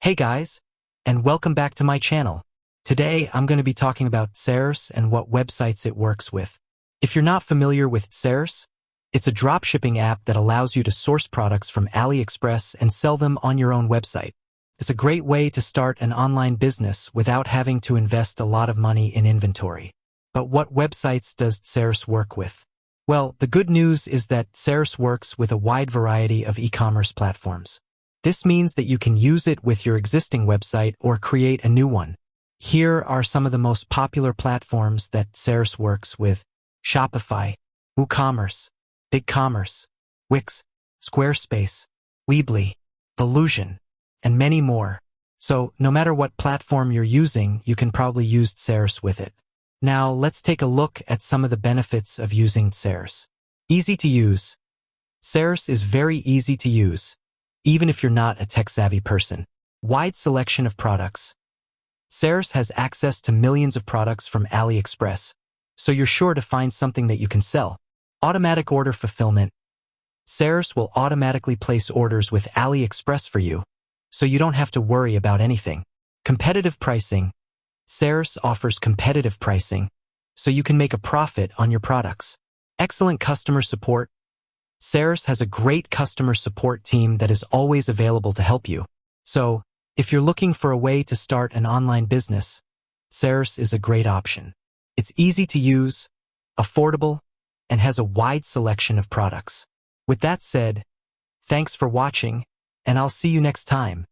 Hey guys, and welcome back to my channel. Today I'm going to be talking about DSers and what websites it works with. If you're not familiar with DSers, it's a dropshipping app that allows you to source products from AliExpress and sell them on your own website. It's a great way to start an online business without having to invest a lot of money in inventory. But what websites does DSers work with? Well, the good news is that DSers works with a wide variety of e-commerce platforms. This means that you can use it with your existing website or create a new one. Here are some of the most popular platforms that DSers works with: Shopify, WooCommerce, BigCommerce, Wix, Squarespace, Weebly, Illusion, and many more. So no matter what platform you're using, you can probably use DSers with it. Now let's take a look at some of the benefits of using DSers. Easy to use. DSers is very easy to use, even if you're not a tech-savvy person. Wide selection of products. DSers has access to millions of products from AliExpress, so you're sure to find something that you can sell. Automatic order fulfillment. DSers will automatically place orders with AliExpress for you, so you don't have to worry about anything. Competitive pricing. DSers offers competitive pricing, so you can make a profit on your products. Excellent customer support. DSers has a great customer support team that is always available to help you. So, if you're looking for a way to start an online business, DSers is a great option. It's easy to use, affordable, and has a wide selection of products. With that said, thanks for watching, and I'll see you next time.